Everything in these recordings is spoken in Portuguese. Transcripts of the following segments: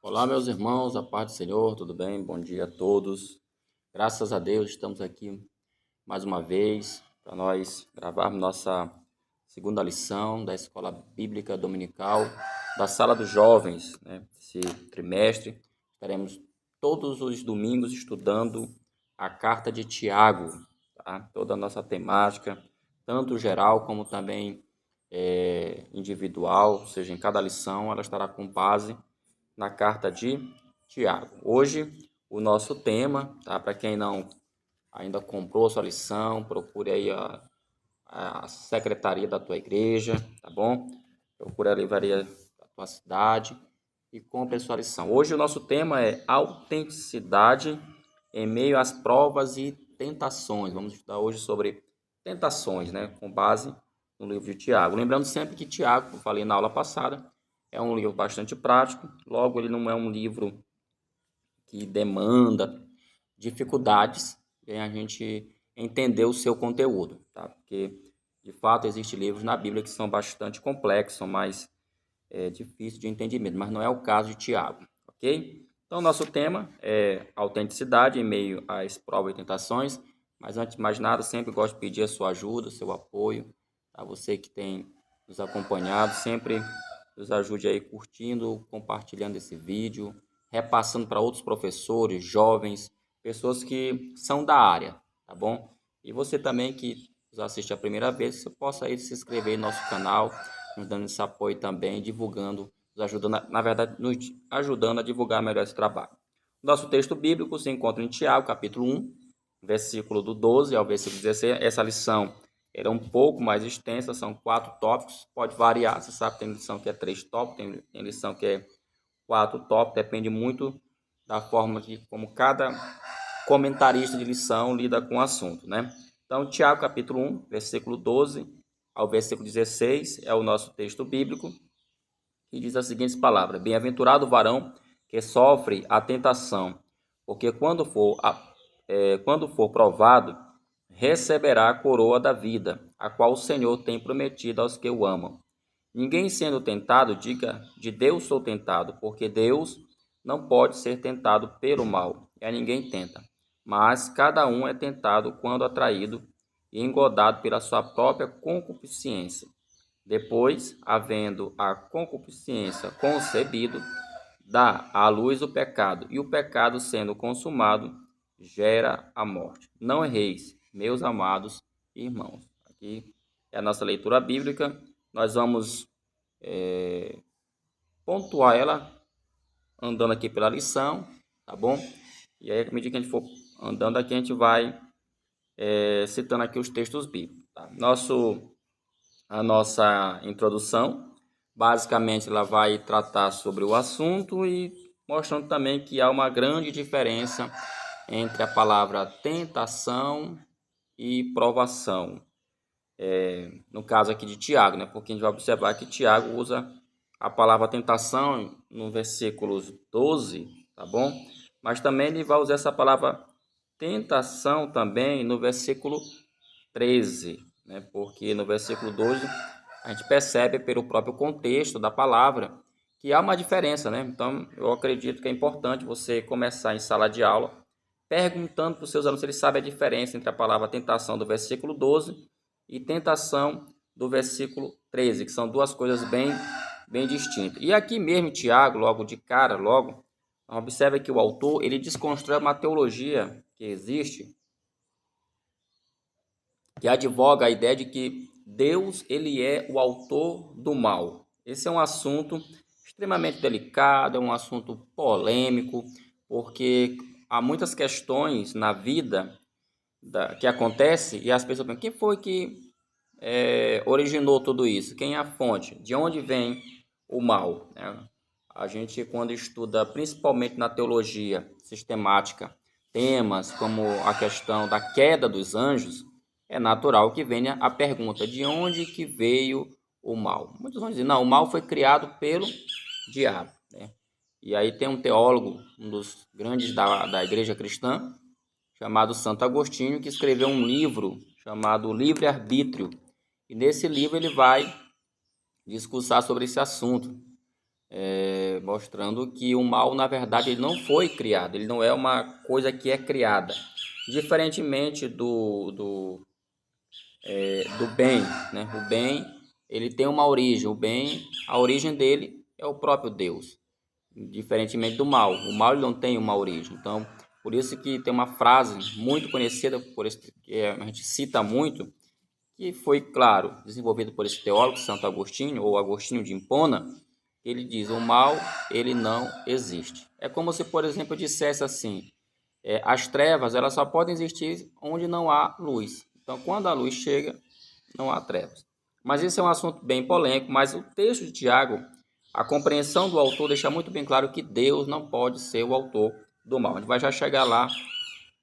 Olá, meus irmãos, a paz do Senhor, tudo bem? Bom dia a todos. Graças a Deus, estamos aqui mais uma vez para nós gravarmos nossa segunda lição da Escola Bíblica Dominical da Sala dos Jovens, né? Esse trimestre estaremos todos os domingos estudando a carta de Tiago, tá? Toda a nossa temática, tanto geral como também individual, ou seja, em cada lição ela estará com base na carta de Tiago. Hoje, o nosso tema, tá? Para quem não ainda comprou a sua lição, procure aí a secretaria da tua igreja, tá bom? Procure a livraria da tua cidade e compre a sua lição. Hoje o nosso tema é autenticidade em meio às provas e tentações. Vamos estudar hoje sobre tentações, né? Com base no livro de Tiago. Lembrando sempre que Tiago, como falei na aula passada, é um livro bastante prático, logo ele não é um livro que demanda dificuldades em a gente entender o seu conteúdo, tá? Porque, de fato, existem livros na Bíblia que são bastante complexos, são mais difíceis de entendimento, mas não é o caso de Tiago, ok? Então, nosso tema é autenticidade em meio às provas e tentações, mas antes de mais nada, sempre gosto de pedir a sua ajuda, seu apoio, a você que tem nos acompanhado, sempre nos ajude aí curtindo, compartilhando esse vídeo, repassando para outros professores, jovens, pessoas que são da área, tá bom? E você também que nos assiste a primeira vez, você possa aí se inscrever no nosso canal, nos dando esse apoio também, divulgando, nos ajudando, na verdade, nos ajudando a divulgar melhor esse trabalho. Nosso texto bíblico se encontra em Tiago, capítulo 1, versículo do 12 ao versículo 16. Essa lição era um pouco mais extensa, são 4 tópicos, pode variar, você sabe, tem lição que é 3 tópicos, tem lição que é 4 tópicos, depende muito da forma que, como cada comentarista de lição lida com o assunto, né? Então, Tiago, capítulo 1, versículo 12 ao versículo 16, é o nosso texto bíblico, que diz as seguintes palavras: Bem-aventurado o varão que sofre a tentação, porque quando for provado, receberá a coroa da vida, a qual o Senhor tem prometido aos que o amam. Ninguém sendo tentado, diga, de Deus sou tentado, porque Deus não pode ser tentado pelo mal, e a ninguém tenta. Mas cada um é tentado quando atraído e engodado pela sua própria concupiscência. Depois, havendo a concupiscência concebido, dá à luz o pecado, e o pecado, sendo consumado, gera a morte. Não erreis, meus amados irmãos. Aqui é a nossa leitura bíblica. Nós vamos pontuar ela andando aqui pela lição, tá bom? E aí, à medida que a gente for andando aqui, a gente vai citando aqui os textos bíblicos. Tá? A nossa introdução, basicamente, ela vai tratar sobre o assunto e mostrando também que há uma grande diferença entre a palavra tentação e provação. No caso aqui de Tiago, né? Porque a gente vai observar que Tiago usa a palavra tentação no versículos 12, tá bom? Mas também ele vai usar essa palavra tentação também no versículo 13, né? Porque no versículo 12 a gente percebe pelo próprio contexto da palavra que há uma diferença, né? Então eu acredito que é importante você começar em sala de aula perguntando para os seus alunos se eles sabem a diferença entre a palavra tentação do versículo 12 e tentação do versículo 13, que são duas coisas bem distintas. E aqui mesmo Tiago, logo de cara, observa que o autor ele desconstrói uma teologia que existe, que advoga a ideia de que Deus ele é o autor do mal. Esse é um assunto extremamente delicado, é um assunto polêmico, porque há muitas questões na vida que acontece e as pessoas pensam, quem foi que originou tudo isso? Quem é a fonte? De onde vem o mal? A gente, quando estuda, principalmente na teologia sistemática, temas como a questão da queda dos anjos, é natural que venha a pergunta, de onde que veio o mal? Muitos vão dizer, não, o mal foi criado pelo diabo, né? E aí tem um teólogo, um dos grandes da igreja cristã, chamado Santo Agostinho, que escreveu um livro chamado Livre-Arbítrio. E nesse livro ele vai discursar sobre esse assunto. mostrando que o mal, na verdade, ele não foi criado, ele não é uma coisa que é criada. Diferentemente do bem, né? O bem, ele tem uma origem, o bem, a origem dele é o próprio Deus, diferentemente do mal. O mal ele não tem uma origem. Então, por isso que tem uma frase muito conhecida, que a gente cita muito, que foi, claro, desenvolvido por esse teólogo, Santo Agostinho, ou Agostinho de Hipona. Ele diz: o mal, ele não existe. É como se, por exemplo, eu dissesse assim: as trevas, elas só podem existir onde não há luz. Então, quando a luz chega, não há trevas. Mas esse é um assunto bem polêmico, mas o texto de Tiago, a compreensão do autor deixa muito bem claro que Deus não pode ser o autor do mal. A gente vai já chegar lá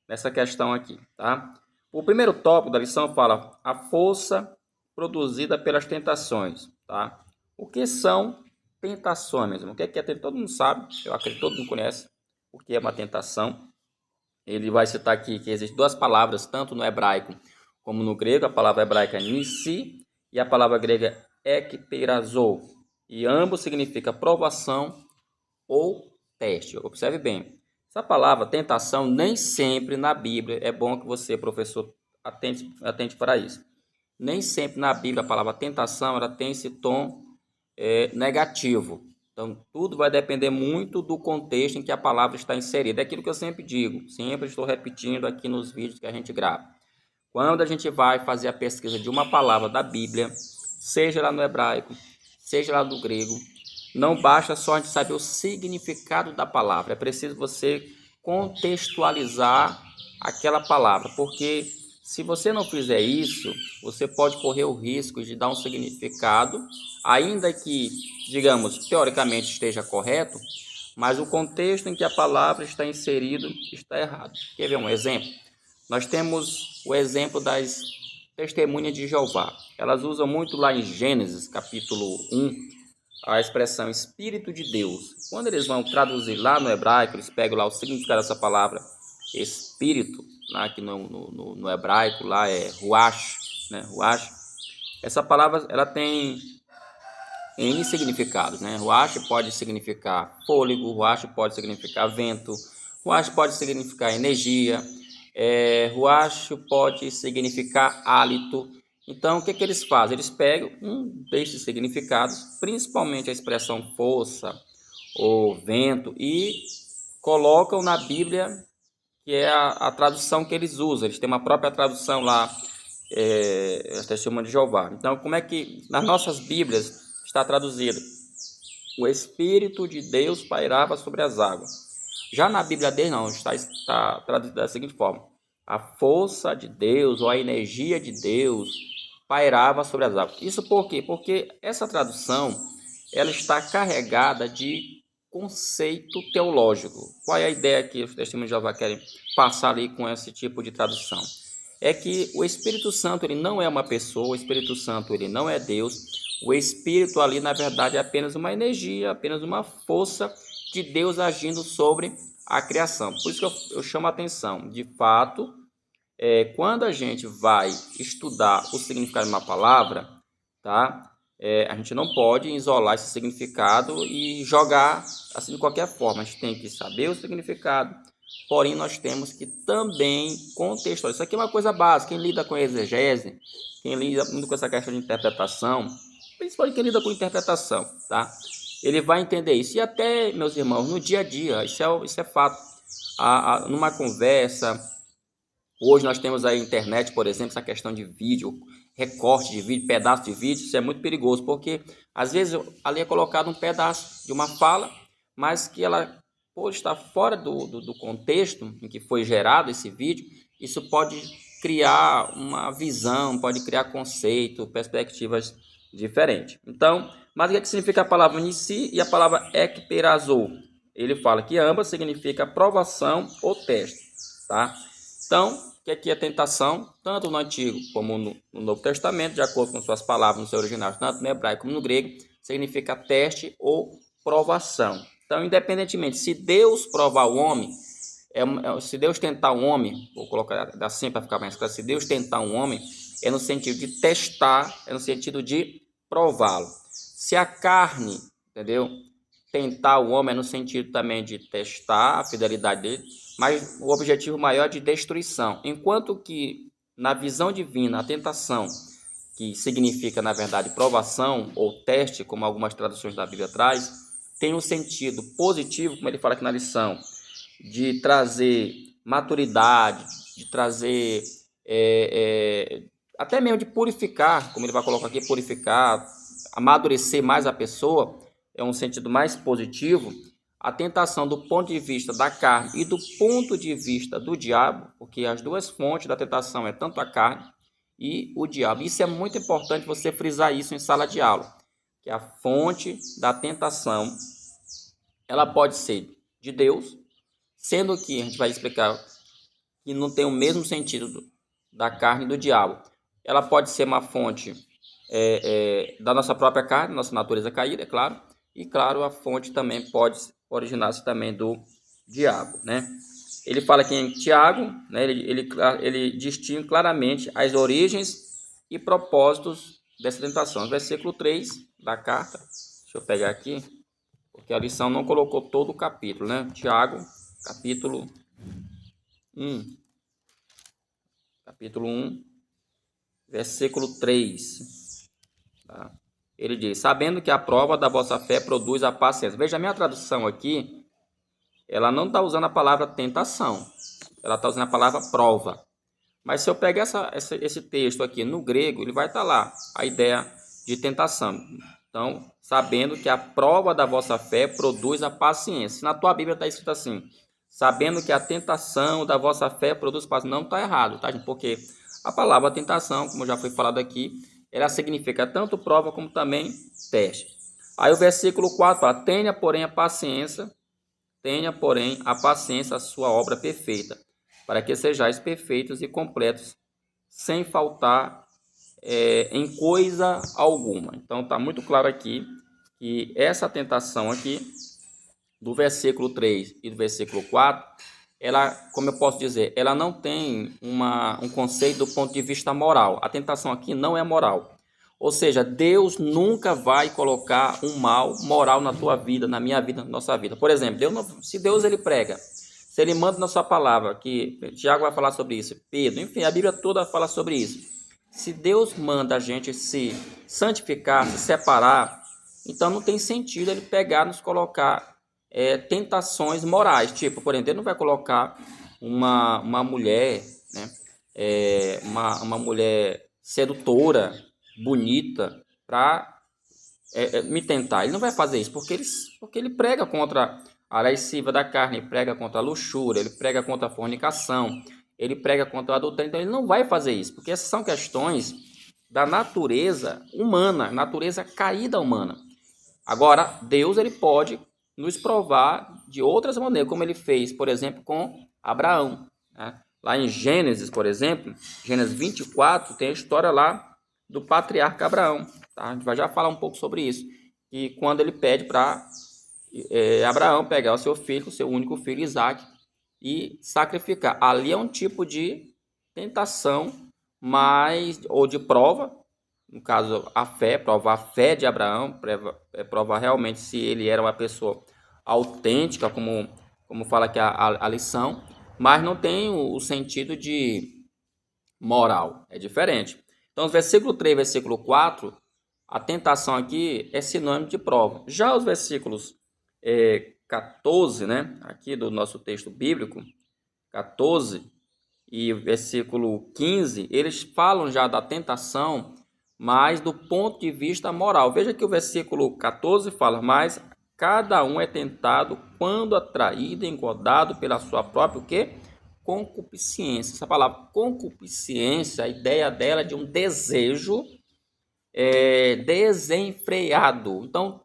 nessa questão aqui, tá? O primeiro tópico da lição fala a força produzida pelas tentações, tá? O que são tentações, mesmo? O que é tentação? Todo mundo sabe, eu acredito que todo mundo conhece o que é uma tentação. Ele vai citar aqui que existem duas palavras, tanto no hebraico como no grego. A palavra hebraica é nissi e a palavra grega ekpeirazo. E ambos significam provação ou teste. Observe bem. Essa palavra tentação nem sempre na Bíblia, é bom que você, professor, atente para isso. Nem sempre na Bíblia a palavra tentação ela tem esse tom negativo. Então, tudo vai depender muito do contexto em que a palavra está inserida. É aquilo que eu sempre digo, sempre estou repetindo aqui nos vídeos que a gente grava. Quando a gente vai fazer a pesquisa de uma palavra da Bíblia, seja lá no hebraico, seja lá no grego, não basta só a gente saber o significado da palavra. É preciso você contextualizar aquela palavra, porque se você não fizer isso, você pode correr o risco de dar um significado, ainda que, digamos, teoricamente esteja correto, mas o contexto em que a palavra está inserida está errado. Quer ver um exemplo? Nós temos o exemplo das testemunhas de Jeová. Elas usam muito lá em Gênesis, capítulo 1, a expressão Espírito de Deus. Quando eles vão traduzir lá no hebraico, eles pegam lá o significado dessa palavra Espírito, lá que no hebraico lá é Ruach, né? Ruach. Essa palavra ela tem N significados, né? Ruach pode significar fôlego, Ruach pode significar vento, Ruach pode significar energia, Ruach pode significar hálito. Então, o que eles fazem? Eles pegam um desses significados, principalmente a expressão força ou vento, e colocam na Bíblia, que é a tradução que eles usam. Eles têm uma própria tradução lá, a Testemunha de Jeová. Então, como é que nas nossas Bíblias está traduzido? O Espírito de Deus pairava sobre as águas. Já na Bíblia dele não, está traduzido da seguinte forma: a força de Deus ou a energia de Deus pairava sobre as águas. Isso por quê? Porque essa tradução ela está carregada de conceito teológico. Qual é a ideia que os testemunhos de Jeová querem passar ali com esse tipo de tradução? É que o Espírito Santo ele não é uma pessoa, o Espírito Santo ele não é Deus. O Espírito ali, na verdade, é apenas uma energia, apenas uma força de Deus agindo sobre a criação. Por isso que eu chamo a atenção. De fato, quando a gente vai estudar o significado de uma palavra, tá? A gente não pode isolar esse significado e jogar assim de qualquer forma. A gente tem que saber o significado, porém nós temos que também contextualizar. Isso aqui é uma coisa básica. Quem lida com exegese, quem lida muito com essa questão de interpretação, principalmente quem lida com interpretação, tá? Ele vai entender isso. E até, meus irmãos, no dia a dia, isso é fato. Numa conversa, hoje nós temos a internet, por exemplo, essa questão de vídeo, recorte de vídeo, pedaço de vídeo, isso é muito perigoso, porque às vezes ali é colocado um pedaço de uma fala, mas que ela, por estar fora do contexto em que foi gerado esse vídeo, isso pode criar uma visão, pode criar conceito, perspectivas diferentes. Então, mas o que significa a palavra nissi e a palavra ekpeirazo? Ele fala que ambas significam provação ou teste, tá? Então, que aqui é tentação, tanto no Antigo como no Novo Testamento, de acordo com suas palavras no seu original, tanto no hebraico como no grego, significa teste ou provação. Então, independentemente, se Deus provar o homem, se Deus tentar um homem, vou colocar assim para ficar mais claro, se Deus tentar um homem, é no sentido de testar, é no sentido de prová-lo. Se a carne, entendeu? tentar o homem no sentido também de testar a fidelidade dele, mas o objetivo maior é de destruição. Enquanto que na visão divina, a tentação, que significa, na verdade, provação ou teste, como algumas traduções da Bíblia traz, tem um sentido positivo, como ele fala aqui na lição, de trazer maturidade, de trazer até mesmo de purificar, como ele vai colocar aqui, purificar, amadurecer mais a pessoa, é um sentido mais positivo. A tentação do ponto de vista da carne e do ponto de vista do diabo, porque as duas fontes da tentação é tanto a carne e o diabo. Isso é muito importante você frisar isso em sala de aula, que a fonte da tentação, ela pode ser de Deus, sendo que a gente vai explicar que não tem o mesmo sentido da carne e do diabo. Ela pode ser uma fonte da nossa própria carne, nossa natureza caída, é claro, e claro, a fonte também pode originar-se também do diabo, né? Ele fala aqui em Tiago, né, ele distingue claramente as origens e propósitos dessa tentação. Versículo 3 da carta, deixa eu pegar aqui, porque a lição não colocou todo o capítulo, né? Tiago, capítulo 1, versículo 3. Tá? Ele diz, sabendo que a prova da vossa fé produz a paciência. Veja, a minha tradução aqui, ela não está usando a palavra tentação, ela está usando a palavra prova. Mas se eu pegar esse texto aqui no grego, ele vai estar lá, a ideia de tentação. Então, sabendo que a prova da vossa fé produz a paciência. Na tua Bíblia está escrito assim, sabendo que a tentação da vossa fé produz paciência. Não está errado, tá? Porque a palavra tentação, como já foi falado aqui, ela significa tanto prova como também teste. Aí o versículo 4 fala, tenha, porém, a paciência, a sua obra perfeita, para que sejais perfeitos e completos, sem faltar em coisa alguma. Então está muito claro aqui que essa tentação aqui, do versículo 3 e do versículo 4, ela, como eu posso dizer, ela não tem um conceito do ponto de vista moral. A tentação aqui não é moral. Ou seja, Deus nunca vai colocar um mal moral na tua vida, na minha vida, na nossa vida. Por exemplo, se Deus ele prega, se ele manda na sua palavra, que Tiago vai falar sobre isso, Pedro, enfim, a Bíblia toda fala sobre isso. Se Deus manda a gente se santificar, se separar, então não tem sentido ele pegar, nos colocar tentações morais. Tipo, por exemplo, ele não vai colocar uma mulher, né, uma mulher sedutora, bonita, para me tentar. Ele não vai fazer isso, porque ele prega contra a lasciva da carne, ele prega contra a luxúria, ele prega contra a fornicação, ele prega contra o adultério. Então ele não vai fazer isso, porque essas são questões da natureza humana, natureza caída humana. Agora, Deus ele pode nos provar de outras maneiras, como ele fez, por exemplo, com Abraão, né? Lá em Gênesis, por exemplo, Gênesis 24, tem a história lá do patriarca Abraão. Tá? A gente vai já falar um pouco sobre isso. E quando ele pede para Abraão pegar o seu filho, o seu único filho, Isaac, e sacrificar. Ali é um tipo de tentação, ou de prova, no caso a fé, provar a fé de Abraão, provar realmente se ele era uma pessoa autêntica, como fala aqui a lição, mas não tem o sentido de moral, é diferente. Então, versículo 3 versículo 4, a tentação aqui é sinônimo de prova. Já os versículos 14, né, aqui do nosso texto bíblico, 14 e versículo 15, eles falam já da tentação, mas do ponto de vista moral. Veja que o versículo 14 fala, mas cada um é tentado quando atraído, engodado pela sua própria o quê? Concupiscência. Essa palavra concupiscência, a ideia dela é de um desejo desenfreado. Então,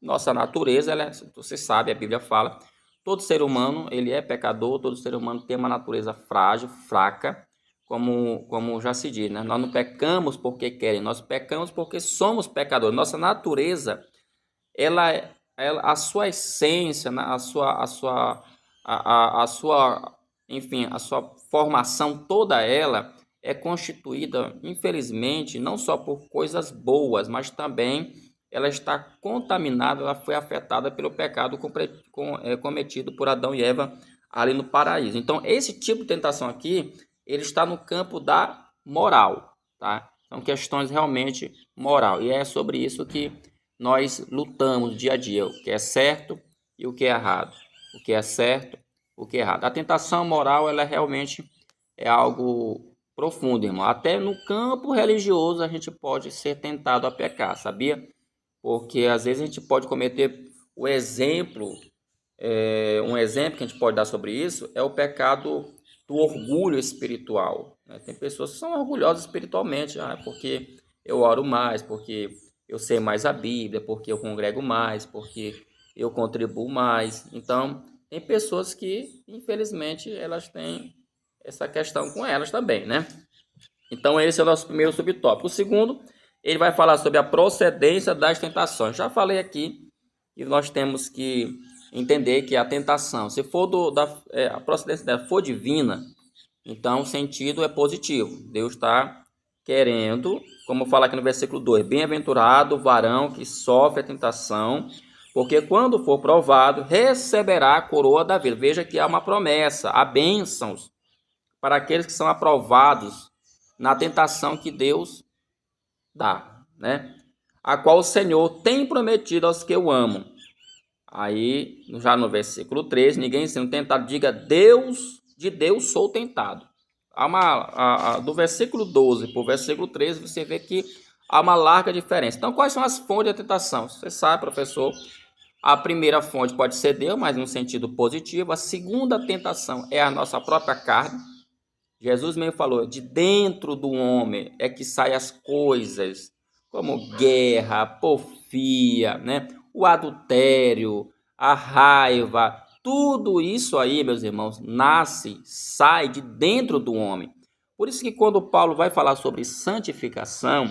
nossa natureza, você sabe, a Bíblia fala, todo ser humano ele é pecador, todo ser humano tem uma natureza frágil, fraca, como já se diz, né? Nós não pecamos porque querem, nós pecamos porque somos pecadores. Nossa natureza, a sua essência, enfim, a sua formação toda ela é constituída, infelizmente, não só por coisas boas, mas também ela está contaminada, ela foi afetada pelo pecado cometido por Adão e Eva ali no paraíso. Então, esse tipo de tentação aqui, ele está no campo da moral, tá? São questões realmente moral. E é sobre isso que nós lutamos dia a dia, o que é certo e o que é errado. O que é certo, o que é errado. A tentação moral, ela realmente é algo profundo, irmão. Até no campo religioso a gente pode ser tentado a pecar, sabia? Porque às vezes a gente pode cometer o exemplo, um exemplo que a gente pode dar sobre isso é o pecado do orgulho espiritual, né? Tem pessoas que são orgulhosas espiritualmente, porque eu oro mais, porque eu sei mais a Bíblia, porque eu congrego mais, porque eu contribuo mais. Então, tem pessoas que, infelizmente, elas têm essa questão com elas também, né? Então, esse é o nosso primeiro subtópico. O segundo, ele vai falar sobre a procedência das tentações. Já falei aqui que nós temos que entender que a tentação, se for a procedência dela for divina, então o sentido é positivo. Deus está querendo, como fala aqui no versículo 2, bem-aventurado o varão que sofre a tentação, porque quando for provado, receberá a coroa da vida. Veja que há uma promessa, há bênçãos para aqueles que são aprovados na tentação que Deus dá, né? A qual o Senhor tem prometido aos que o amam. Aí, já no versículo 13, ninguém sendo tentado, diga de Deus sou tentado. Do versículo 12 para o versículo 13, você vê que há uma larga diferença. Então, quais são as fontes da tentação? Você sabe, professor, a primeira fonte pode ser Deus, mas no sentido positivo. A segunda tentação é a nossa própria carne. Jesus mesmo falou, de dentro do homem é que saem as coisas, como guerra, porfia, né? O adultério, a raiva, tudo isso aí, meus irmãos, sai de dentro do homem. Por isso que quando Paulo vai falar sobre santificação,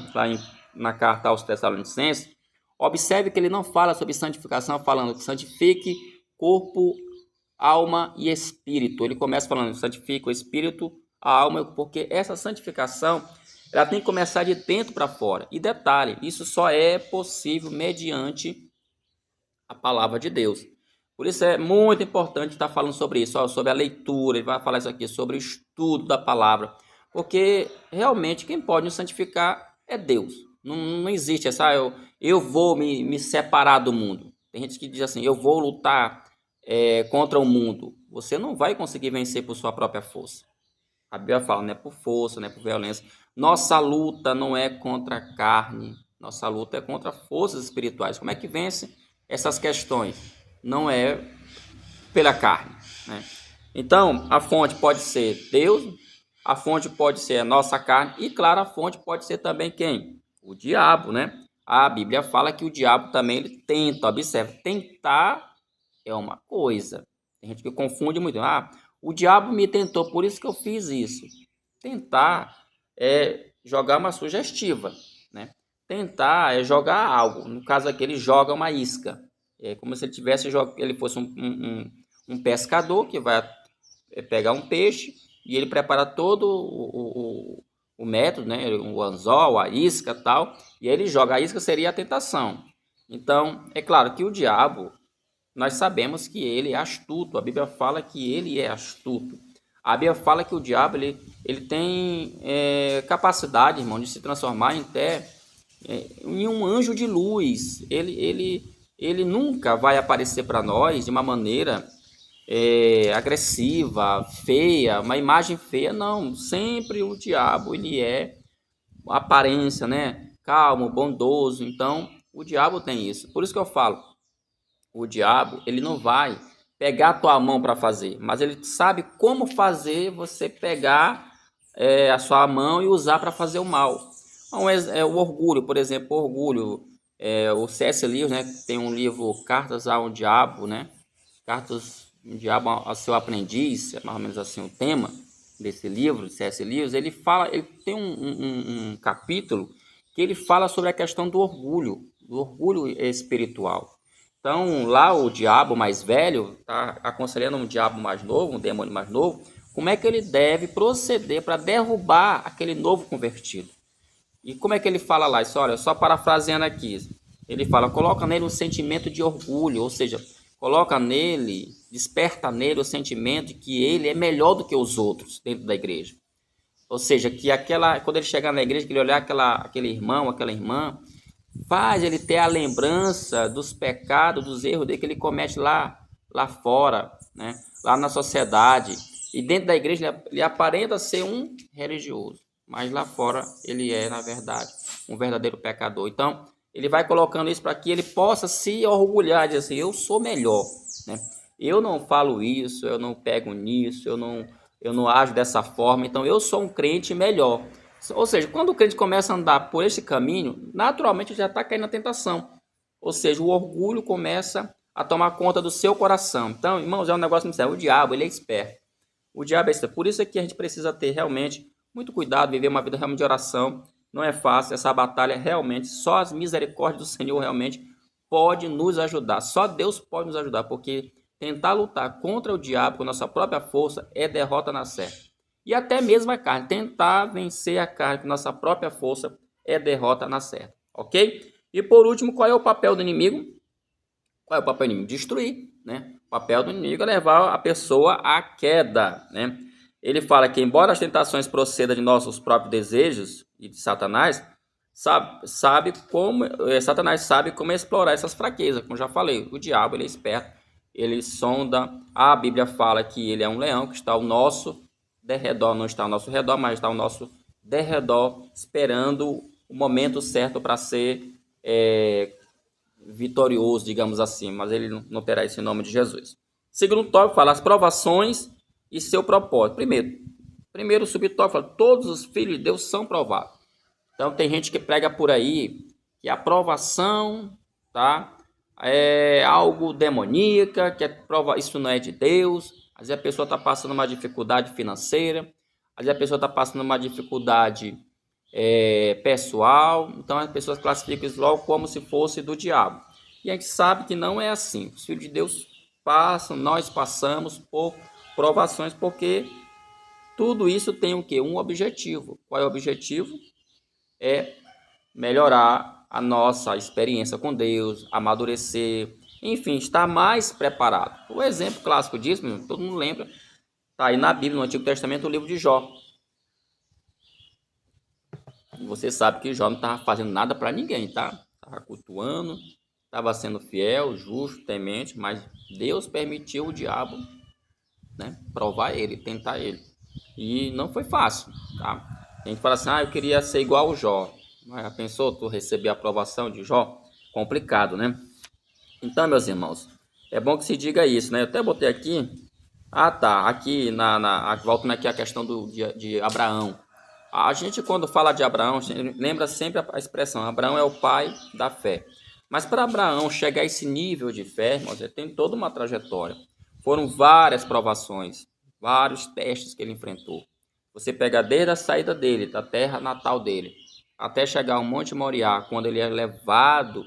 na carta aos Tessalonicenses, observe que ele não fala sobre santificação falando que santifique corpo, alma e espírito. Ele começa falando santifica o espírito, a alma, porque essa santificação ela tem que começar de dentro para fora. E detalhe, isso só é possível mediante a palavra de Deus. Por isso é muito importante estar falando sobre isso, sobre a leitura. Ele vai falar isso aqui, sobre o estudo da palavra. Porque realmente quem pode nos santificar é Deus. Não existe essa, eu vou me separar do mundo. Tem gente que diz assim, eu vou lutar contra o mundo. Você não vai conseguir vencer por sua própria força. A Bíblia fala, não é por força, não é por violência. Nossa luta não é contra a carne, nossa luta é contra forças espirituais. Como é que vence essas questões? Não é pela carne, né? Então, a fonte pode ser Deus, a fonte pode ser a nossa carne e, claro, a fonte pode ser também quem? O diabo, né? A Bíblia fala que o diabo também ele tenta, observe, tentar é uma coisa. Tem gente que confunde muito. O diabo me tentou, por isso que eu fiz isso. Tentar é jogar uma sugestiva, né? Tentar é jogar algo. No caso aqui, ele joga uma isca. É como se ele fosse um pescador que vai pegar um peixe e ele prepara todo o método, né? O anzol, a isca e tal. E aí ele joga. A isca seria a tentação. Então, é claro que o diabo, nós sabemos que ele é astuto. A Bíblia fala que ele é astuto. A Bíblia fala que o diabo ele tem capacidade, irmão, de se transformar em um anjo de luz. Ele nunca vai aparecer para nós de uma maneira agressiva, feia, uma imagem feia. Não, sempre o diabo ele é aparência, né? Calmo, bondoso. Então, o diabo tem isso. Por isso que eu falo, o diabo, ele não vai pegar a tua mão para fazer, mas ele sabe como fazer você pegar a sua mão e usar para fazer o mal. Então, o orgulho, por exemplo, o orgulho, o C.S. Lewis, né, tem um livro Cartas ao Diabo, né? Cartas do Diabo ao seu aprendiz, é mais ou menos assim o tema desse livro, de C.S. Lewis. Ele tem um capítulo que ele fala sobre a questão do orgulho espiritual. Então, lá o diabo mais velho está aconselhando um diabo mais novo, um demônio mais novo, como é que ele deve proceder para derrubar aquele novo convertido. E como é que ele fala lá? Isso, olha, só parafraseando aqui. ele fala, coloca nele um sentimento de orgulho, ou seja, coloca nele, desperta nele o sentimento de que ele é melhor do que os outros dentro da igreja. Ou seja, que quando ele chegar na igreja, que ele olhar aquele irmão, aquela irmã, faz ele ter a lembrança dos pecados, dos erros dele que ele comete lá fora, né? Lá na sociedade. E dentro da igreja ele aparenta ser um religioso, mas lá fora ele é, na verdade, um verdadeiro pecador. Então, ele vai colocando isso para que ele possa se orgulhar, dizer assim, eu sou melhor, né? Eu não falo isso, eu não pego nisso, eu não ajo dessa forma, então eu sou um crente melhor. Ou seja, quando o crente começa a andar por esse caminho, naturalmente já está caindo na tentação. Ou seja, o orgulho começa a tomar conta do seu coração. Então, irmãos, é um negócio muito sério. O diabo, ele é esperto. O diabo é esperto. Por isso é que a gente precisa ter realmente muito cuidado, viver uma vida realmente de oração. Não é fácil, essa batalha realmente, só as misericórdias do Senhor realmente pode nos ajudar. Só Deus pode nos ajudar, porque tentar lutar contra o diabo com nossa própria força é derrota na certa. E até mesmo a carne, tentar vencer a carne com nossa própria força é derrota na certa, ok? E por último, qual é o papel do inimigo? Qual é o papel do inimigo? Destruir, né? O papel do inimigo é levar a pessoa à queda, né? Ele fala que embora as tentações procedam de nossos próprios desejos e de Satanás, Satanás sabe como explorar essas fraquezas, como já falei. O diabo, ele é esperto, ele sonda. A Bíblia fala que ele é um leão que está ao nosso derredor, não está ao nosso redor, mas está ao nosso derredor, esperando o momento certo para ser vitorioso, digamos assim, mas ele não terá esse nome de Jesus. Segundo tópico, fala as provações e seu propósito. Primeiro subtópico, fala todos os filhos de Deus são provados. Então tem gente que prega por aí que a provação, tá, é algo demoníaca, que isso não é de Deus. Às vezes a pessoa está passando uma dificuldade financeira, às vezes a pessoa está passando uma dificuldade pessoal, então as pessoas classificam isso logo como se fosse do diabo. E a gente sabe que não é assim. Os filhos de Deus nós passamos por provações, porque tudo isso tem o quê? Um objetivo. Qual é o objetivo? É melhorar a nossa experiência com Deus, amadurecer, enfim, estar mais preparado. O exemplo clássico disso, todo mundo lembra, está aí na Bíblia, no Antigo Testamento, o livro de Jó. Você sabe que Jó não estava fazendo nada para ninguém, tá? Estava cultuando, estava sendo fiel, justo, temente, mas Deus permitiu o diabo, né, provar ele, tentar ele. E não foi fácil, tá? A gente fala assim, eu queria ser igual ao Jó. Mas já pensou tu receber a aprovação de Jó? Complicado, né? Então, meus irmãos, é bom que se diga isso, né? Eu até botei aqui. Tá. Aqui voltando aqui a questão de Abraão. A gente, quando fala de Abraão, lembra sempre a expressão: Abraão é o pai da fé. Mas para Abraão chegar a esse nível de fé, irmãos, ele tem toda uma trajetória. Foram várias provações, vários testes que ele enfrentou. Você pega desde a saída dele, da terra natal dele, até chegar ao Monte Moriá, quando ele é levado,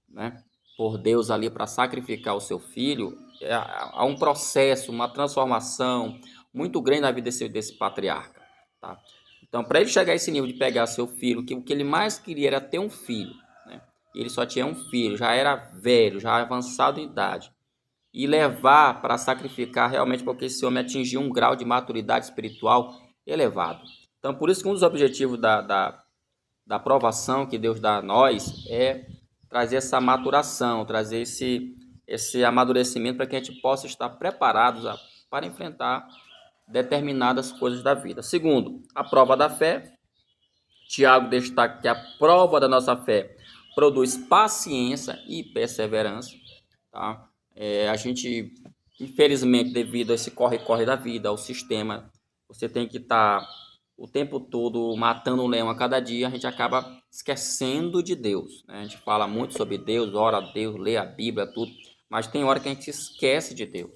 né, por Deus ali para sacrificar o seu filho, há um processo, uma transformação muito grande na vida desse patriarca, tá? Então, para ele chegar a esse nível de pegar seu filho, que o que ele mais queria era ter um filho, né? Ele só tinha um filho, já era velho, já avançado em idade, e levar para sacrificar realmente, porque esse homem atingiu um grau de maturidade espiritual elevado. Então, por isso que um dos objetivos da provação que Deus dá a nós é trazer essa maturação, trazer esse amadurecimento para que a gente possa estar preparados para enfrentar determinadas coisas da vida. Segundo, a prova da fé. Tiago destaca que a prova da nossa fé produz paciência e perseverança, tá? A gente, infelizmente, devido a esse corre-corre da vida, ao sistema, você tem que estar o tempo todo matando um leão a cada dia, a gente acaba esquecendo de Deus, né? A gente fala muito sobre Deus, ora a Deus, lê a Bíblia, tudo, mas tem hora que a gente esquece de Deus,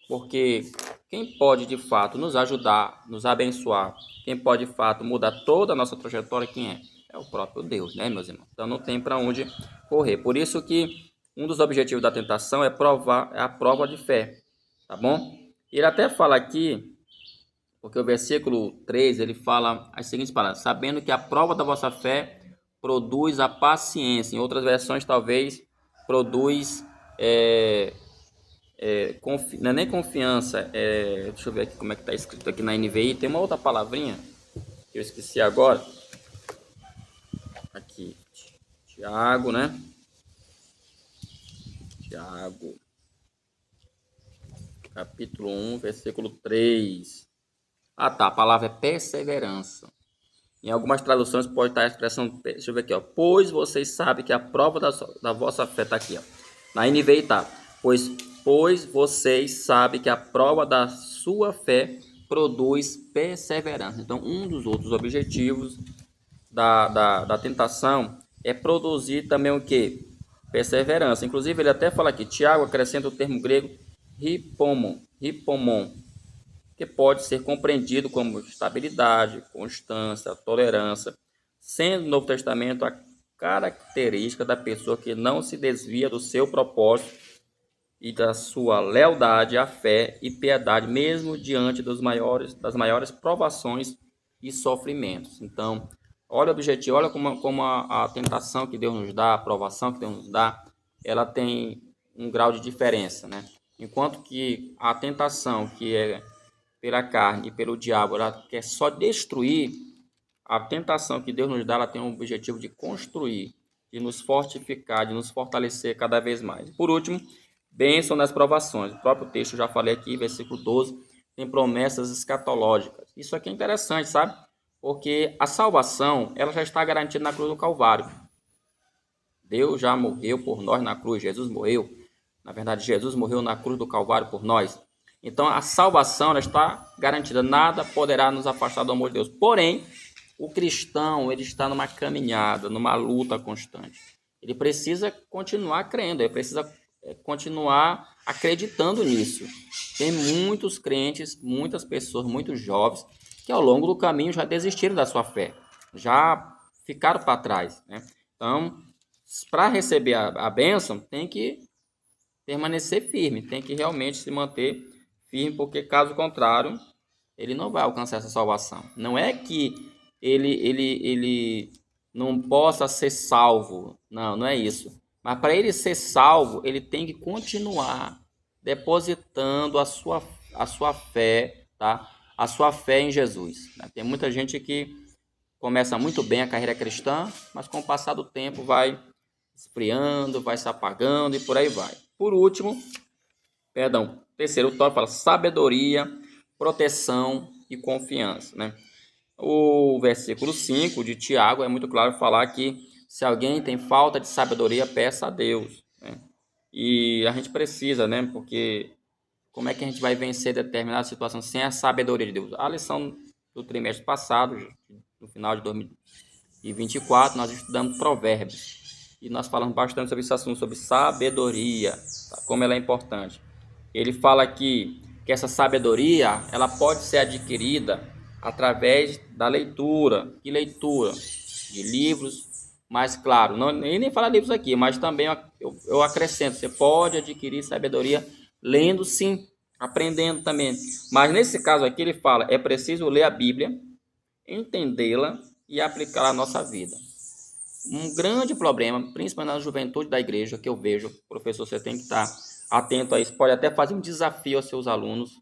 porque quem pode de fato nos ajudar, nos abençoar, quem pode de fato mudar toda a nossa trajetória, quem é? É o próprio Deus, né, meus irmãos? Então não tem para onde correr. Por isso que um dos objetivos da tentação é a prova de fé, tá bom? Ele até fala aqui, porque o versículo 3, ele fala as seguintes palavras: sabendo que a prova da vossa fé produz a paciência. Em outras versões, talvez, produz, não é nem confiança, deixa eu ver aqui como é que está escrito aqui na NVI, tem uma outra palavrinha, que eu esqueci agora, aqui, Tiago, né? Tiago, capítulo 1, versículo 3. Ah, tá, a palavra é perseverança. Em algumas traduções pode estar a expressão, deixa eu ver aqui, ó. Pois vocês sabem que a prova da vossa fé está aqui, ó. Na NVI tá. Pois vocês sabem que a prova da sua fé produz perseverança. Então, um dos outros objetivos da tentação é produzir também o que? Perseverança. Inclusive, ele até fala aqui, Tiago acrescenta o termo grego hipomon, que pode ser compreendido como estabilidade, constância, tolerância, sendo no Novo Testamento a característica da pessoa que não se desvia do seu propósito e da sua lealdade à fé e piedade, mesmo diante das maiores provações e sofrimentos. Então, olha o objetivo, olha como a tentação que Deus nos dá, a provação que Deus nos dá, ela tem um grau de diferença, né? Enquanto que a tentação que é pela carne e pelo diabo, ela quer só destruir, a tentação que Deus nos dá, ela tem um objetivo de construir, de nos fortificar, de nos fortalecer cada vez mais. Por último, bênção nas provações. O próprio texto, eu já falei aqui, versículo 12, tem promessas escatológicas. Isso aqui é interessante, sabe? Porque a salvação, ela já está garantida na cruz do Calvário. Deus já morreu por nós na cruz, Jesus morreu. Na verdade, Jesus morreu na cruz do Calvário por nós. Então, a salvação ela está garantida. Nada poderá nos afastar do amor de Deus. Porém, o cristão ele está numa caminhada, numa luta constante. Ele precisa continuar crendo, ele precisa continuar acreditando nisso. Tem muitos crentes, muitas pessoas, muitos jovens, que ao longo do caminho já desistiram da sua fé. Já ficaram para trás, né? Então, para receber a bênção, tem que permanecer firme, tem que realmente se manter firme, porque caso contrário, ele não vai alcançar essa salvação. Não é que ele não possa ser salvo, não é isso. Mas para ele ser salvo, ele tem que continuar depositando a sua fé, tá? A sua fé em Jesus. Tem muita gente que começa muito bem a carreira cristã, mas com o passar do tempo vai esfriando, vai se apagando e por aí vai. Por último, terceiro tópico fala sabedoria, proteção e confiança, né? O versículo 5 de Tiago é muito claro falar que se alguém tem falta de sabedoria, peça a Deus, né? E a gente precisa, né? Porque como é que a gente vai vencer determinada situação sem a sabedoria de Deus? A lição do trimestre passado, no final de 2024, nós estudamos Provérbios. E nós falamos bastante sobre esse assunto, sobre sabedoria, tá? Como ela é importante. Ele fala aqui que essa sabedoria, ela pode ser adquirida através da leitura. Que leitura? De livros, mas claro, nem fala livros aqui, mas também eu acrescento, você pode adquirir sabedoria lendo sim, aprendendo também. Mas nesse caso aqui ele fala, é preciso ler a Bíblia, entendê-la e aplicá-la à nossa vida. Um grande problema, principalmente na juventude da igreja, que eu vejo, professor, você tem que estar atento a isso, pode até fazer um desafio aos seus alunos,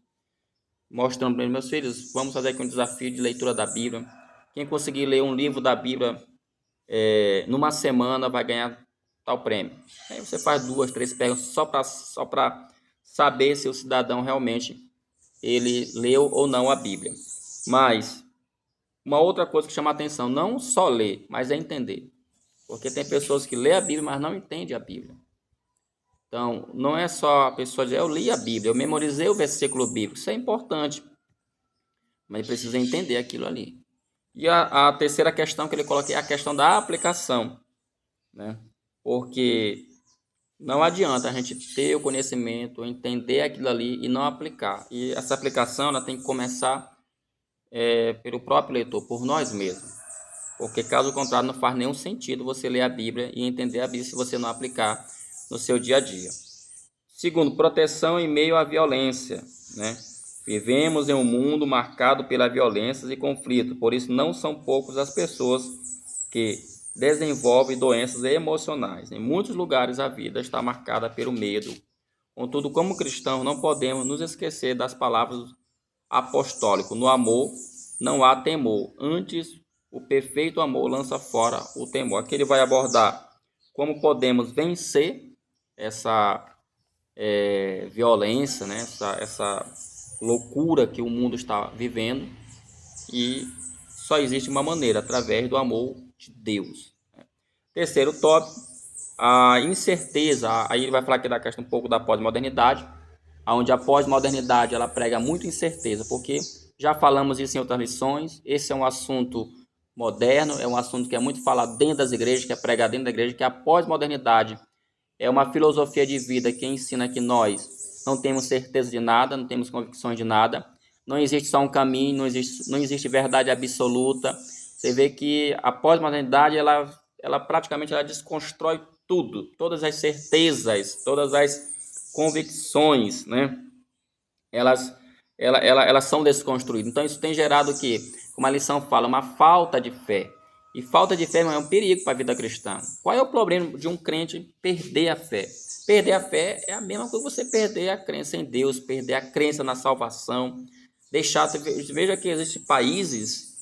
mostrando para meus filhos, vamos fazer aqui um desafio de leitura da Bíblia. Quem conseguir ler um livro da Bíblia numa semana vai ganhar tal prêmio. Aí você faz 2, 3 perguntas só para saber se o cidadão realmente ele leu ou não a Bíblia. Mas uma outra coisa que chama a atenção, não só ler, mas é entender. Porque tem pessoas que lêem a Bíblia, mas não entendem a Bíblia. Então, não é só a pessoa dizer, eu li a Bíblia, eu memorizei o versículo bíblico. Isso é importante, mas precisa entender aquilo ali. E a terceira questão que ele coloca é a questão da aplicação, né? Porque não adianta a gente ter o conhecimento, entender aquilo ali e não aplicar. E essa aplicação ela tem que começar pelo próprio leitor, por nós mesmos. Porque caso contrário não faz nenhum sentido você ler a Bíblia e entender a Bíblia se você não aplicar no seu dia a dia. Segundo, proteção em meio à violência, né? Vivemos em um mundo marcado pela violência e conflito, por isso não são poucos as pessoas que desenvolve doenças emocionais. Em muitos lugares a vida está marcada pelo medo. Contudo, como cristãos, não podemos nos esquecer das palavras apostólicas. No amor não há temor. Antes, o perfeito amor lança fora o temor. Aqui ele vai abordar como podemos vencer essa violência, né? essa loucura que o mundo está vivendo. E só existe uma maneira, através do amor de Deus. Terceiro tópico, a incerteza. Aí ele vai falar aqui da questão um pouco da pós-modernidade, onde a pós-modernidade ela prega muito incerteza, porque já falamos isso em outras lições. Esse é um assunto moderno, é um assunto que é muito falado dentro das igrejas, que é pregado dentro da igreja, que a pós-modernidade é uma filosofia de vida que ensina que nós não temos certeza de nada, não temos convicções de nada, não existe só um caminho, não existe verdade absoluta. Você vê que a pós-modernidade ela praticamente ela desconstrói tudo, todas as certezas, todas as convicções, né? Elas são desconstruídas. Então isso tem gerado o quê? Como a lição fala, uma falta de fé. E falta de fé é um perigo para a vida cristã. Qual é o problema de um crente perder a fé? Perder a fé é a mesma coisa que você perder a crença em Deus, perder a crença na salvação. Veja que existem países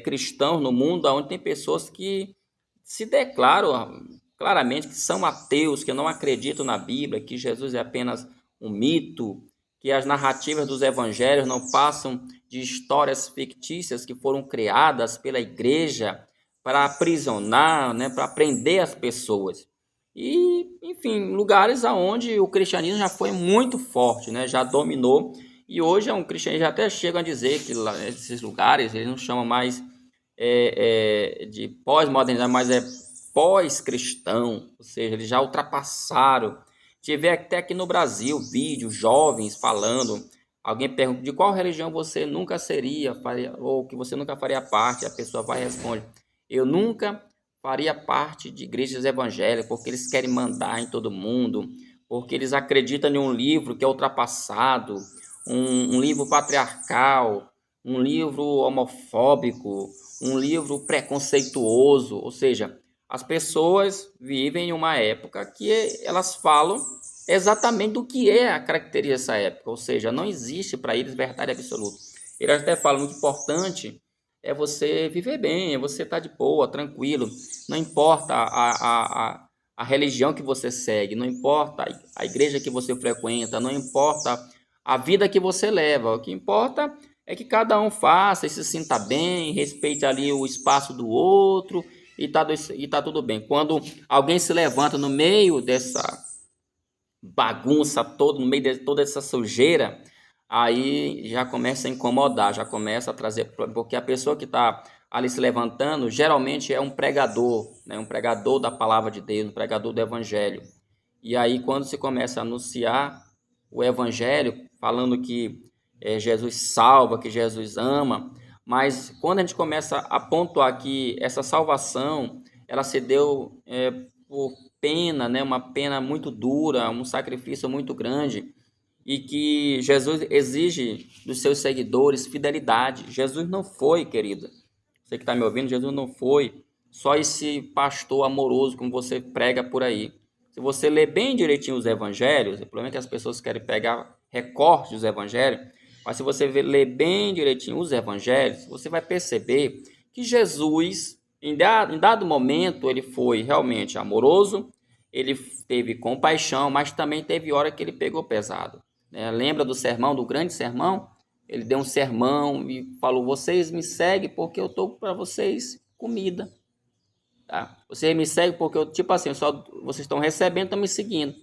cristãos no mundo onde tem pessoas que se declaram claramente que são ateus, que não acreditam na Bíblia, que Jesus é apenas um mito, que as narrativas dos evangelhos não passam de histórias fictícias que foram criadas pela igreja para aprisionar, né, para prender as pessoas. E, enfim, lugares onde o cristianismo já foi muito forte, né, já dominou. E hoje um cristianismo já até chegam a dizer que esses lugares eles não chamam mais de pós-modernidade, mas é pós-cristão, ou seja, eles já ultrapassaram. Tive até aqui no Brasil vídeos jovens falando, alguém pergunta de qual religião você nunca seria, ou que você nunca faria parte, a pessoa vai e responde, eu nunca faria parte de igrejas evangélicas, porque eles querem mandar em todo mundo, porque eles acreditam em um livro que é ultrapassado, um livro patriarcal, um livro homofóbico, um livro preconceituoso, ou seja, as pessoas vivem em uma época que elas falam exatamente do que é a característica dessa época, ou seja, não existe para eles verdade absoluta. Eles até falam que o importante é você viver bem, é você estar de boa, tranquilo, não importa a religião que você segue, não importa a igreja que você frequenta, não importa a vida que você leva, o que importa é que cada um faça e se sinta bem, respeite ali o espaço do outro e tá tudo bem. Quando alguém se levanta no meio dessa bagunça toda, no meio de toda essa sujeira, aí já começa a incomodar, já começa a trazer, porque a pessoa que está ali se levantando geralmente é um pregador, né? Um pregador da palavra de Deus, um pregador do evangelho. E aí quando se começa a anunciar o evangelho, falando que Jesus salva, que Jesus ama, mas quando a gente começa a pontuar que essa salvação ela se deu por pena, né, uma pena muito dura, um sacrifício muito grande, e que Jesus exige dos seus seguidores fidelidade. Jesus não foi, querida, você que está me ouvindo, Jesus não foi só esse pastor amoroso como você prega por aí. Se você ler bem direitinho os evangelhos, o problema é que as pessoas querem pegar recortes dos evangelhos, mas se você ler bem direitinho os evangelhos, você vai perceber que Jesus, em dado momento, ele foi realmente amoroso, ele teve compaixão, mas também teve hora que ele pegou pesado. Lembra do sermão, do grande sermão? Ele deu um sermão e falou, vocês me seguem porque eu estou para vocês comida. Tá? Vocês me seguem porque, tipo assim, vocês estão recebendo, estão me seguindo.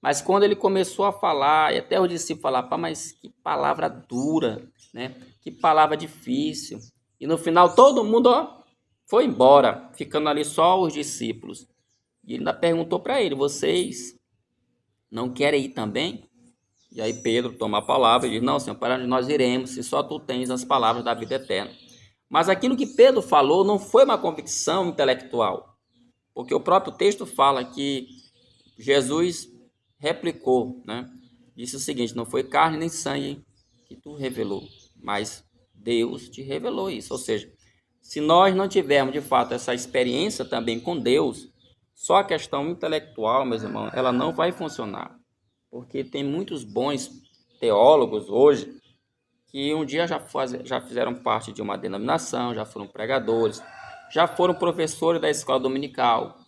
Mas quando ele começou a falar, e até os discípulos falaram, mas que palavra dura, né? Que palavra difícil. E no final todo mundo foi embora, ficando ali só os discípulos. E ele ainda perguntou para ele, vocês não querem ir também? E aí Pedro toma a palavra e diz, não, Senhor, para onde nós iremos, se só tu tens as palavras da vida eterna. Mas aquilo que Pedro falou não foi uma convicção intelectual, porque o próprio texto fala que Jesus replicou, né? Disse o seguinte, não foi carne nem sangue que tu revelou, mas Deus te revelou isso. Ou seja, Se nós não tivermos, de fato, essa experiência também com Deus, só a questão intelectual, meus irmãos, ela não vai funcionar. Porque tem muitos bons teólogos hoje que um dia já fizeram parte de uma denominação, já foram pregadores, já foram professores da escola dominical,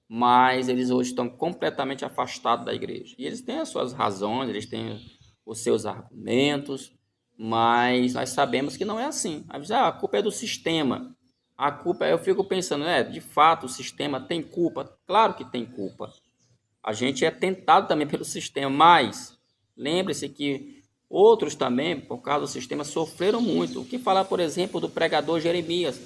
mas eles hoje estão completamente afastados da igreja. E eles têm as suas razões, eles têm os seus argumentos, mas nós sabemos que não é assim. A culpa é do sistema. A culpa, eu fico pensando, de fato o sistema tem culpa? Claro que tem culpa. A gente é tentado também pelo sistema, mas lembre-se que outros também, por causa do sistema, sofreram muito. O que falar, por exemplo, do pregador Jeremias?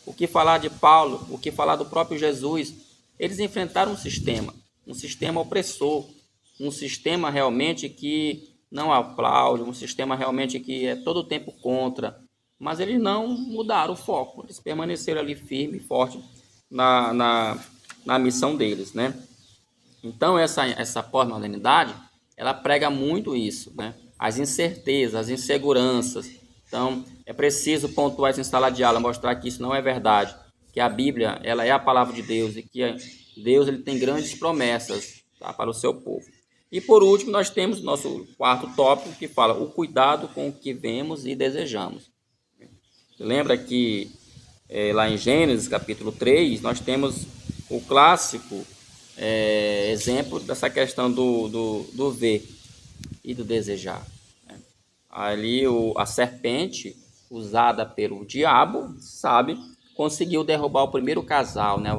O que falar de Paulo? O que falar do próprio Jesus? Eles enfrentaram um sistema opressor, um sistema realmente que não aplaude, um sistema realmente que é todo o tempo contra, mas eles não mudaram o foco, eles permaneceram ali firme e forte na missão deles, né? Então, essa pós-modernidade, ela prega muito isso, né? As incertezas, as inseguranças. Então, é preciso pontuar isso em sala de aula, mostrar que isso não é verdade, que a Bíblia, ela é a palavra de Deus e que Deus ele tem grandes promessas, tá, para o seu povo. E por último, nós temos nosso quarto tópico que fala o cuidado com o que vemos e desejamos. Lembra que lá em Gênesis capítulo 3, nós temos o clássico exemplo dessa questão do ver e do desejar. Ali a serpente, usada pelo diabo, conseguiu derrubar o primeiro casal, né?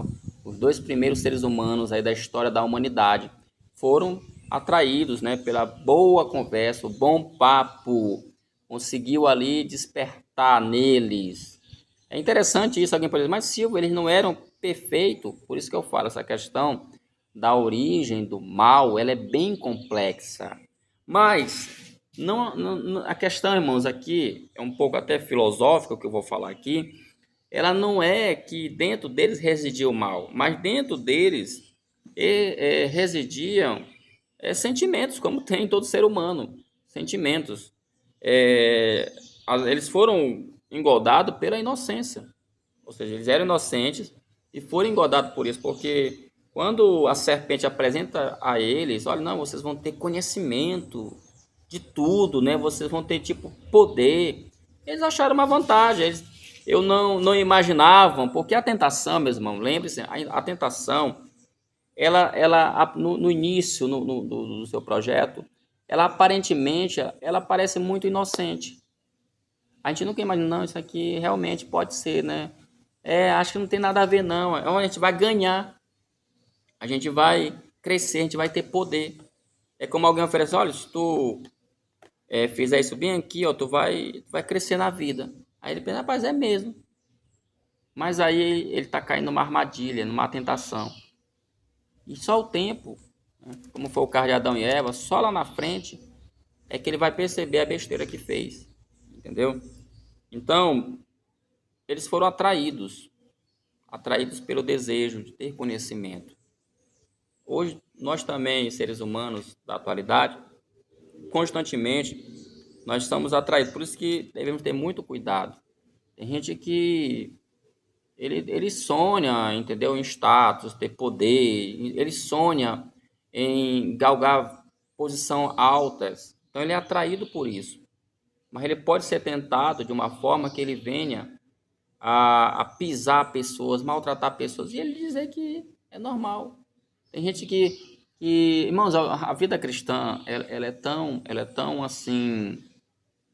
Os dois primeiros seres humanos aí da história da humanidade foram atraídos, né, pela boa conversa, o bom papo, conseguiu ali despertar neles. É interessante isso, alguém pode dizer, mas Silvio, eles não eram perfeitos, por isso que eu falo, essa questão da origem do mal, ela é bem complexa, mas a questão, irmãos, aqui é um pouco até filosófica o que eu vou falar aqui, ela não é que dentro deles residia o mal, mas dentro deles residiam sentimentos, como tem todo ser humano, sentimentos. Eles foram engordados pela inocência, ou seja, eles eram inocentes e foram engordados por isso, porque quando a serpente apresenta a eles, olha, não, vocês vão ter conhecimento de tudo, né? Vocês vão ter tipo poder. Eles acharam uma vantagem. Eu não imaginavam, porque a tentação, meus irmãos, lembre-se, a tentação, ela no início do seu projeto, ela aparentemente, ela parece muito inocente. A gente nunca imagina, não, isso aqui realmente pode ser, né? Acho que não tem nada a ver, não. A gente vai ganhar, a gente vai crescer, a gente vai ter poder. É como alguém oferece, olha, se tu fizer isso bem aqui, ó, tu vai crescer na vida. Aí ele pensa, rapaz, é mesmo. Mas aí ele está caindo numa armadilha, numa tentação. E só o tempo, né, como foi o caso de Adão e Eva, só lá na frente é que ele vai perceber a besteira que fez. Entendeu? Então, eles foram atraídos pelo desejo de ter conhecimento. Hoje, nós também, seres humanos da atualidade, constantemente, nós estamos atraídos. Por isso que devemos ter muito cuidado. Tem gente que ele sonha, entendeu, em status, ter poder, ele sonha em galgar posição altas. Então, ele é atraído por isso. Mas ele pode ser tentado de uma forma que ele venha a pisar pessoas, maltratar pessoas, e ele dizer que é normal. Tem gente irmãos, a vida cristã, ela é tão assim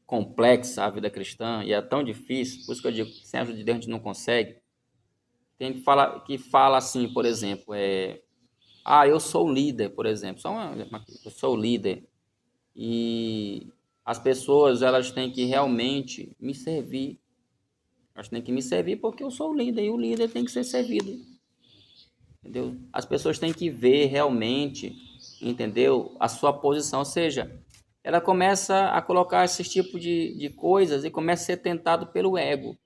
complexa, a vida cristã, e é tão difícil, por isso que eu digo, sem a ajuda de Deus a gente não consegue. Tem que fala assim, por exemplo, eu sou líder, por exemplo, eu sou líder, e as pessoas, elas têm que realmente me servir. Elas têm que me servir porque eu sou o líder e o líder tem que ser servido. Entendeu? As pessoas têm que ver realmente, entendeu? A sua posição, ou seja, ela começa a colocar esse tipo de coisas e começa a ser tentado pelo ego.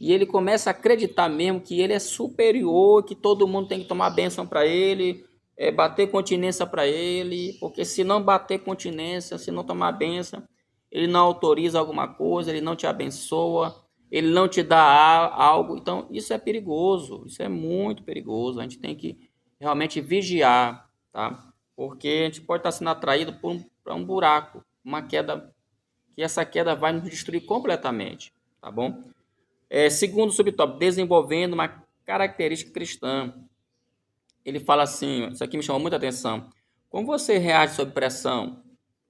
E ele começa a acreditar mesmo que ele é superior, que todo mundo tem que tomar bênção para ele, bater continência para ele, porque se não bater continência, se não tomar bênção, ele não autoriza alguma coisa, ele não te abençoa. ele não te dá algo. Então, isso é perigoso, isso é muito perigoso. A gente tem que realmente vigiar, tá? Porque a gente pode estar sendo atraído para um buraco, uma queda, que essa queda vai nos destruir completamente, tá bom? Segundo subtópico, desenvolvendo uma característica cristã. Ele fala assim, isso aqui me chamou muita atenção. Como você reage sob pressão?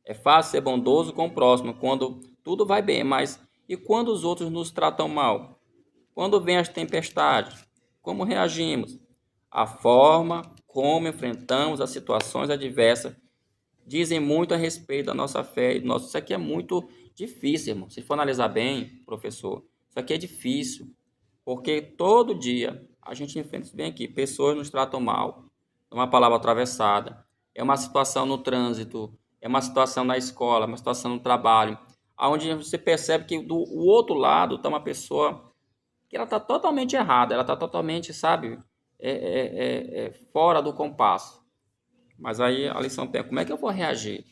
É fácil ser bondoso com o próximo quando tudo vai bem, mas e quando os outros nos tratam mal? Quando vem as tempestades, como reagimos? A forma como enfrentamos as situações adversas dizem muito a respeito da nossa fé. Isso aqui é muito difícil, irmão. Se for analisar bem, professor, isso aqui é difícil, porque todo dia a gente enfrenta isso bem aqui. Pessoas nos tratam mal, uma palavra atravessada, é uma situação no trânsito, é uma situação na escola, uma situação no trabalho, onde você percebe que do outro lado está uma pessoa que ela está totalmente errada, ela está totalmente, sabe, fora do compasso. Mas aí a lição é como é que eu vou reagir?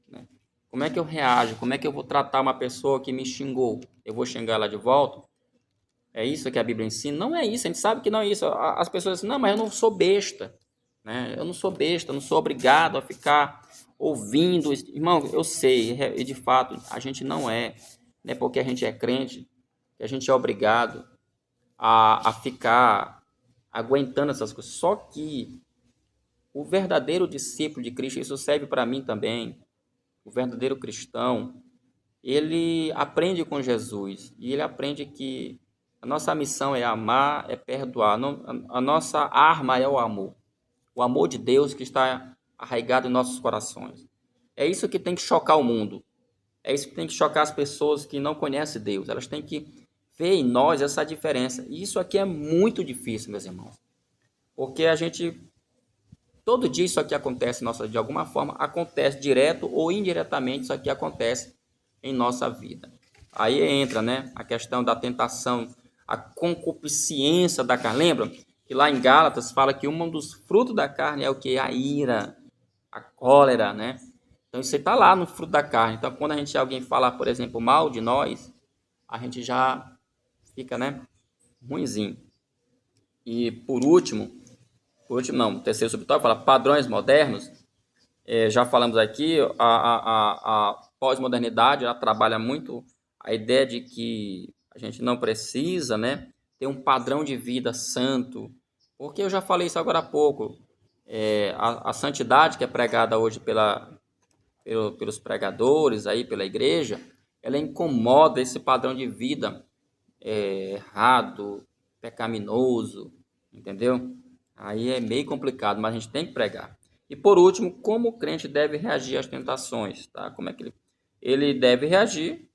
Né? Como é que eu reajo? Como é que eu vou tratar uma pessoa que me xingou? Eu vou xingar ela de volta? É isso que a Bíblia ensina? Não é isso, a gente sabe que não é isso. As pessoas dizem, não, mas eu não sou besta. Né? Eu não sou besta, eu não sou obrigado a ficar ouvindo. Irmão, eu sei, e de fato a gente não é, né? Porque a gente é crente, que a gente é obrigado a ficar aguentando essas coisas. Só que o verdadeiro discípulo de Cristo, isso serve para mim também, o verdadeiro cristão, ele aprende com Jesus e ele aprende que a nossa missão é amar, é perdoar. A nossa arma é o amor de Deus que está arraigado em nossos corações. É isso que tem que chocar o mundo. É isso que tem que chocar as pessoas que não conhecem Deus. Elas têm que ver em nós essa diferença. E isso aqui é muito difícil, meus irmãos. Porque a gente, todo dia isso aqui acontece, de alguma forma, acontece direto ou indiretamente, isso aqui acontece em nossa vida. Aí entra, né, a questão da tentação, a concupiscência da carne. Lembra que lá em Gálatas fala que um dos frutos da carne é o que? A ira, a cólera, né? Então isso está lá no fruto da carne. Então quando a gente alguém falar, por exemplo, mal de nós, a gente já fica, né, ruinzinho. E por último não, o terceiro subtópico fala padrões modernos. Já falamos aqui, a pós-modernidade ela trabalha muito a ideia de que a gente não precisa, né, ter um padrão de vida santo, porque eu já falei isso agora há pouco, a santidade que é pregada hoje pelos pregadores, aí, pela igreja, ela incomoda esse padrão de vida errado, pecaminoso, entendeu? Aí é meio complicado, mas a gente tem que pregar. E por último, como o crente deve reagir às tentações, tá? Como é que ele deve reagir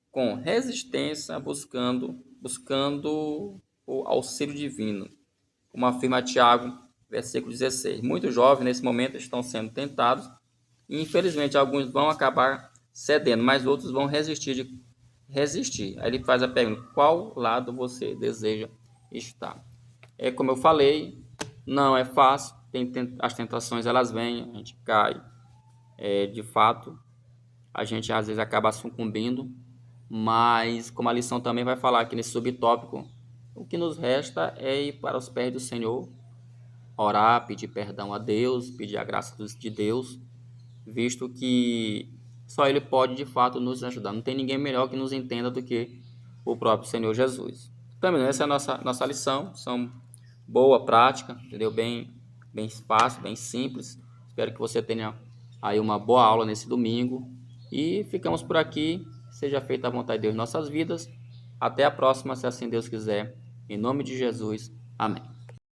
com resistência, buscando o auxílio divino. Como afirma Tiago, versículo 16. Muitos jovens nesse momento estão sendo tentados e infelizmente alguns vão acabar cedendo, mas outros vão resistir. Aí ele faz a pergunta: qual lado você deseja estar? É como eu falei, não é fácil, as tentações elas vêm, a gente cai, de fato, a gente às vezes acaba sucumbindo, mas como a lição também vai falar aqui nesse subtópico, o que nos resta é ir para os pés do Senhor, orar, pedir perdão a Deus, pedir a graça de Deus, visto que só Ele pode de fato nos ajudar. Não tem ninguém melhor que nos entenda do que o próprio Senhor Jesus. Também essa é a nossa lição, são boa prática, entendeu? Bem fácil, bem simples. Espero que você tenha aí uma boa aula nesse domingo e ficamos por aqui. Seja feita a vontade de Deus em nossas vidas. Até a próxima, se assim Deus quiser. Em nome de Jesus. Amém.